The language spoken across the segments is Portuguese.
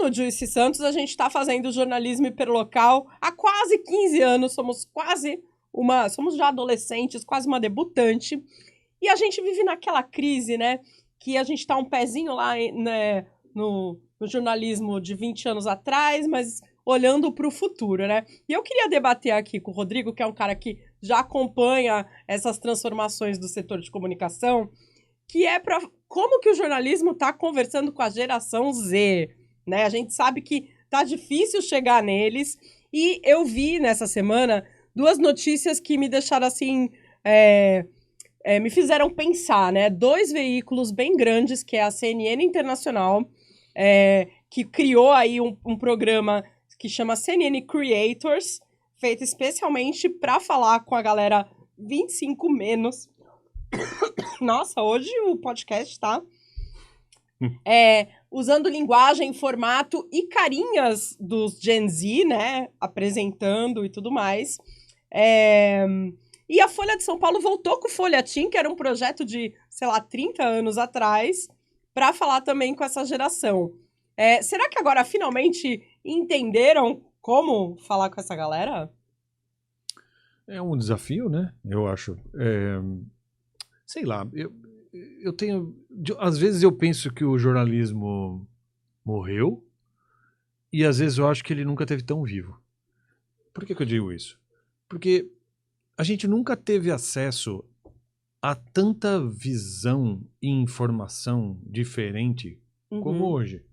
no Juicy Santos, a gente está fazendo jornalismo hiperlocal há quase 15 anos, somos já adolescentes, quase uma debutante, e a gente vive naquela crise, né, que a gente tá um pezinho lá, né, no jornalismo de 20 anos atrás, mas olhando para o futuro, né? E eu queria debater aqui com o Rodrigo, que é um cara que já acompanha essas transformações do setor de comunicação, que é para como que o jornalismo está conversando com a geração Z, né? A gente sabe que tá difícil chegar neles, e eu vi nessa semana 2 notícias que me deixaram assim, me fizeram pensar, né? 2 veículos bem grandes, que é a CNN Internacional, que criou aí um programa que chama CNN Creators, feito especialmente para falar com a galera 25 menos. Nossa, hoje o podcast tá usando linguagem, formato e carinhas dos Gen Z, né? Apresentando e tudo mais. E a Folha de São Paulo voltou com o Folhetim, que era um projeto de, sei lá, 30 anos atrás, para falar também com essa geração. Será que agora finalmente entenderam como falar com essa galera? É um desafio, né? Eu acho. Sei lá, eu tenho... Às vezes eu penso que o jornalismo morreu e às vezes eu acho que ele nunca teve tão vivo. Por que eu digo isso? Porque a gente nunca teve acesso a tanta visão e informação diferente como hoje.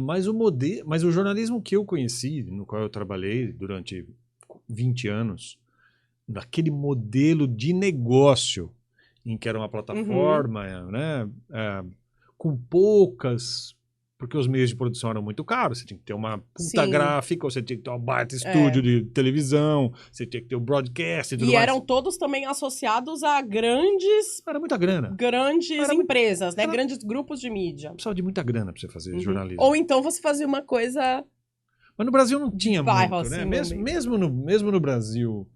Mas o jornalismo que eu conheci, no qual eu trabalhei durante 20 anos, daquele modelo de negócio em que era uma plataforma, né, com poucas... Porque os meios de produção eram muito caros, você tinha que ter uma puta gráfica, você tinha que ter um baita estúdio de televisão, você tinha que ter o broadcast e tudo mais. E eram todos também associados a grandes... Era muita grana. Grandes empresas, né? Grandes grupos de mídia. Precisava de muita grana pra você fazer jornalismo. Ou então você fazia uma coisa... Mas no Brasil não tinha muito, assim, né? Mesmo no Brasil,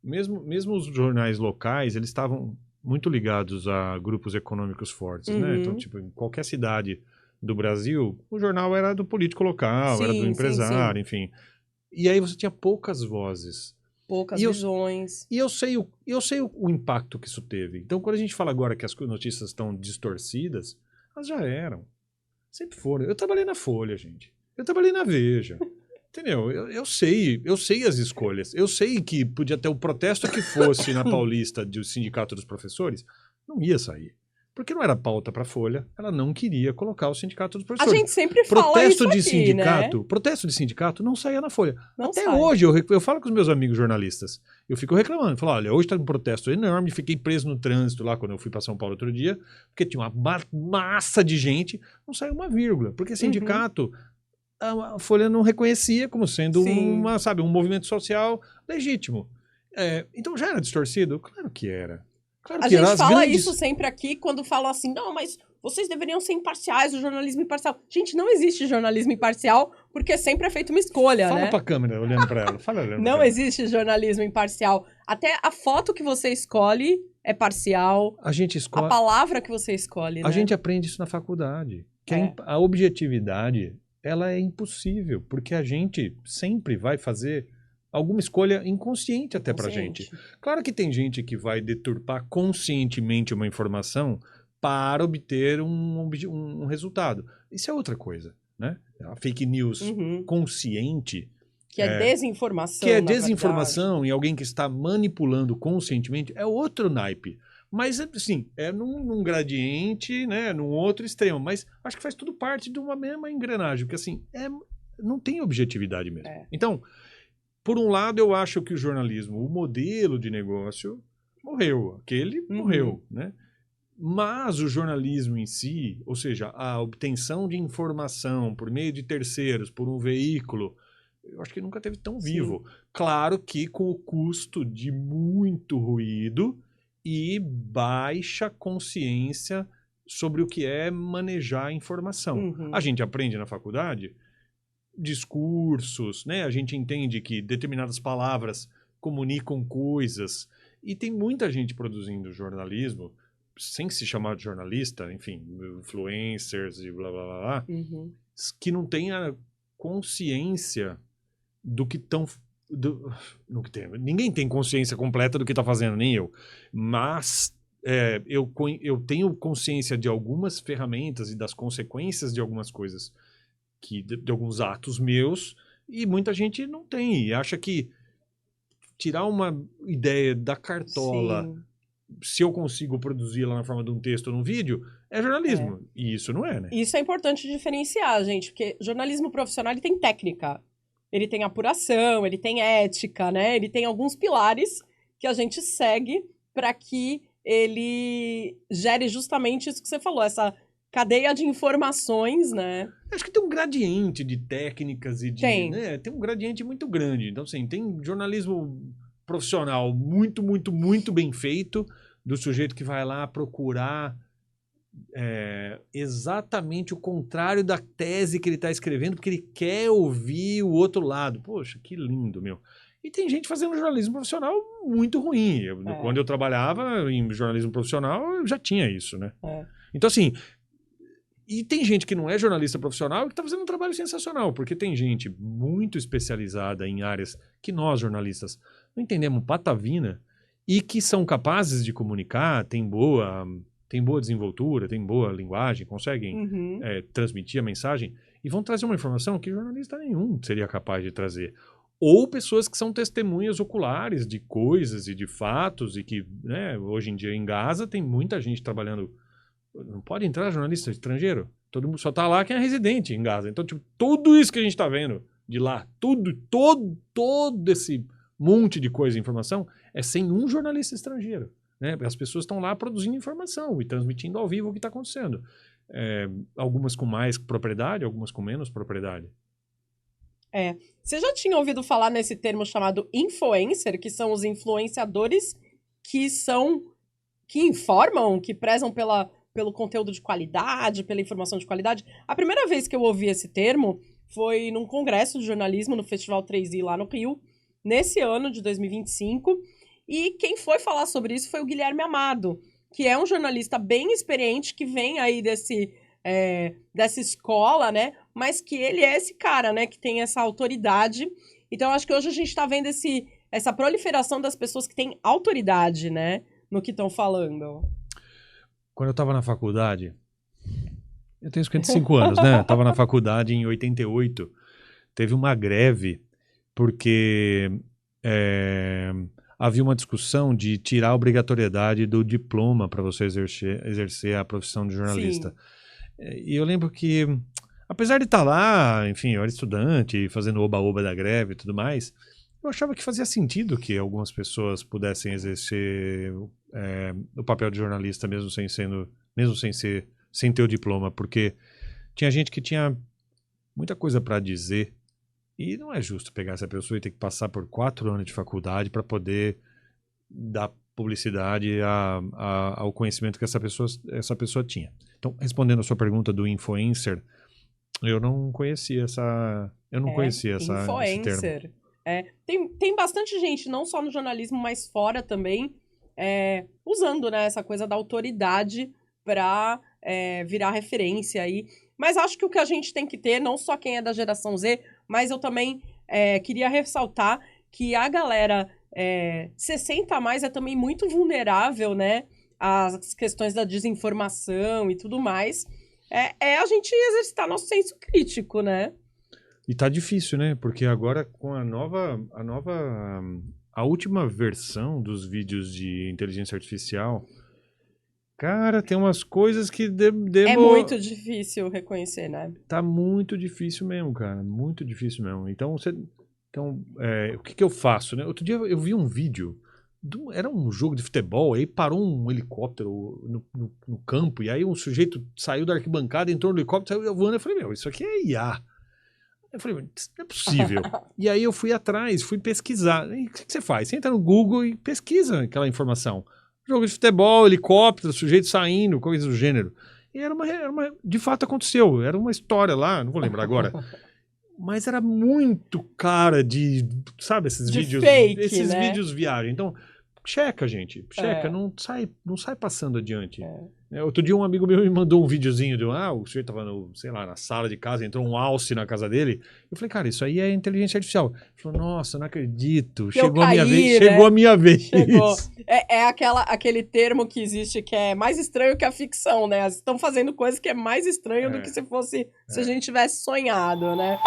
mesmo os jornais locais, eles estavam muito ligados a grupos econômicos fortes, né? Então, tipo, em qualquer cidade do Brasil, o jornal era do político local, era do empresário, enfim. E aí você tinha poucas vozes. Poucas visões. E eu sei o impacto que isso teve. Então, quando a gente fala agora que as notícias estão distorcidas, elas já eram. Sempre foram. Eu trabalhei na Folha, gente. Eu trabalhei na Veja. Entendeu? Eu sei as escolhas. Eu sei que podia ter o protesto que fosse na Paulista do Sindicato dos Professores, não ia sair. Porque não era pauta para a Folha, ela não queria colocar o Sindicato dos Professores. A gente sempre fala isso aqui, né? Protesto de sindicato não saía na Folha. Não Até sai. hoje, eu falo com os meus amigos jornalistas, eu fico reclamando, eu falo, olha, hoje está um protesto enorme, fiquei preso no trânsito lá quando eu fui para São Paulo outro dia, porque tinha uma massa de gente, não saiu uma vírgula, porque sindicato... A Folha não reconhecia como sendo um movimento social legítimo. Então já era distorcido? Claro que era. Claro que a gente fala grandes... isso sempre aqui quando falam assim, não, mas vocês deveriam ser imparciais, o jornalismo imparcial. Gente, não existe jornalismo imparcial porque sempre é feita uma escolha, Fala né? pra câmera, olhando pra ela. Fala olhando não existe jornalismo imparcial. Até a foto que você escolhe é parcial. A gente escolhe... A palavra que você escolhe, né? A gente aprende isso na faculdade. Que a objetividade... ela é impossível, porque a gente sempre vai fazer alguma escolha inconsciente até pra gente. Claro que tem gente que vai deturpar conscientemente uma informação para obter um resultado. Isso é outra coisa, né? A fake news consciente... Que é desinformação, que é desinformação e alguém que está manipulando conscientemente é outro naipe. Mas, assim, é num gradiente, né, num outro extremo. Mas acho que faz tudo parte de uma mesma engrenagem. Porque, assim, não tem objetividade mesmo. Então, por um lado, eu acho que o jornalismo, o modelo de negócio, morreu. Aquele morreu, né? Mas o jornalismo em si, ou seja, a obtenção de informação por meio de terceiros, por um veículo, eu acho que nunca teve tão vivo. Claro que com o custo de muito ruído... e baixa consciência sobre o que é manejar a informação. A gente aprende na faculdade discursos, né? A gente entende que determinadas palavras comunicam coisas. E tem muita gente produzindo jornalismo, sem se chamar de jornalista, enfim, influencers e blá, blá, blá, blá, que não tenha consciência do que estão... Ninguém tem consciência completa do que está fazendo, nem eu. Mas eu tenho consciência de algumas ferramentas e das consequências de algumas coisas, de alguns atos meus, e muita gente não tem. E acha que tirar uma ideia da cartola, Sim. se eu consigo produzi-la na forma de um texto ou num vídeo, é jornalismo. E isso não é, né? Isso é importante diferenciar, gente, porque jornalismo profissional ele tem técnica, ele tem apuração, ele tem ética, né? Ele tem alguns pilares que a gente segue para que ele gere justamente isso que você falou, essa cadeia de informações, né? Acho que tem um gradiente de técnicas e de... Tem. Né? Tem um gradiente muito grande. Então, assim, tem jornalismo profissional muito, muito, muito bem feito, do sujeito que vai lá procurar exatamente o contrário da tese que ele está escrevendo, porque ele quer ouvir o outro lado. Poxa, que lindo, meu. E tem gente fazendo jornalismo profissional muito ruim. Quando eu trabalhava em jornalismo profissional, eu já tinha isso, né? Então, assim... E tem gente que não é jornalista profissional e que está fazendo um trabalho sensacional, porque tem gente muito especializada em áreas que nós, jornalistas, não entendemos patavina e que são capazes de comunicar, tem boa desenvoltura, tem boa linguagem, conseguem transmitir a mensagem e vão trazer uma informação que jornalista nenhum seria capaz de trazer. Ou pessoas que são testemunhas oculares de coisas e de fatos e que, né, hoje em dia em Gaza tem muita gente trabalhando. Não pode entrar jornalista estrangeiro. Todo mundo só tá lá quem é residente em Gaza. Então, tipo, tudo isso que a gente tá vendo de lá, todo esse monte de coisa e informação é sem um jornalista estrangeiro, né? As pessoas estão lá produzindo informação e transmitindo ao vivo o que está acontecendo. Algumas com mais propriedade, algumas com menos propriedade. Você já tinha ouvido falar nesse termo chamado influencer, que são os influenciadores que informam, que prezam pelo conteúdo de qualidade, pela informação de qualidade? A primeira vez que eu ouvi esse termo foi num congresso de jornalismo no Festival 3i lá no Rio, nesse ano de 2025. E quem foi falar sobre isso foi o Guilherme Amado, que é um jornalista bem experiente, que vem aí dessa escola, né? Mas que ele é esse cara, né? Que tem essa autoridade. Então, acho que hoje a gente está vendo essa proliferação das pessoas que têm autoridade, né? No que estão falando. Quando eu estava na faculdade, eu tenho 55 anos, né? Estava na faculdade em 88, teve uma greve porque havia uma discussão de tirar a obrigatoriedade do diploma para você exercer a profissão de jornalista. E eu lembro que, apesar de estar lá, enfim, eu era estudante, fazendo oba-oba da greve e tudo mais, eu achava que fazia sentido que algumas pessoas pudessem exercer o papel de jornalista sem ter o diploma, porque tinha gente que tinha muita coisa para dizer e não é justo pegar essa pessoa e ter que passar por 4 anos de faculdade para poder dar publicidade ao conhecimento que essa pessoa tinha. Então, respondendo a sua pergunta do influencer, eu não conhecia esse termo. Tem bastante gente, não só no jornalismo, mas fora também, usando, né, essa coisa da autoridade para virar referência aí. Mas acho que o que a gente tem que ter, não só quem é da geração Z, mas eu também queria ressaltar que a galera 60 a mais é também muito vulnerável, né, às questões da desinformação e tudo mais. A gente exercitar nosso senso crítico, né? E tá difícil, né? Porque agora com a última versão dos vídeos de inteligência artificial, cara, tem umas coisas que é muito difícil reconhecer, né? Tá muito difícil mesmo, cara. Muito difícil mesmo. Então, o que eu faço, né? Outro dia eu vi um vídeo, era um jogo de futebol, aí parou um helicóptero no campo, e aí um sujeito saiu da arquibancada, entrou no helicóptero, saiu voando. Eu falei, meu, isso aqui é IA. Eu falei, isso não é possível. E aí eu fui atrás, fui pesquisar. E o que você faz? Você entra no Google e pesquisa aquela informação. Jogo de futebol, helicóptero, sujeito saindo, coisa do gênero. E de fato aconteceu. Era uma história lá, não vou lembrar agora. Mas era muito cara de, sabe, esses vídeos. Fake, esses né? vídeos viagem. Então, checa, gente. Checa, não sai passando adiante. Outro dia um amigo meu me mandou um videozinho de o senhor tava sei lá, na sala de casa, entrou um alce na casa dele. Eu falei, cara, isso aí é inteligência artificial. Ele falou, nossa, não acredito. Chegou a minha vez. Né? Chegou a minha vez. Chegou. É aquele termo que existe que é mais estranho que a ficção, né? Estão fazendo coisas que é mais estranho do que se a gente tivesse sonhado, né?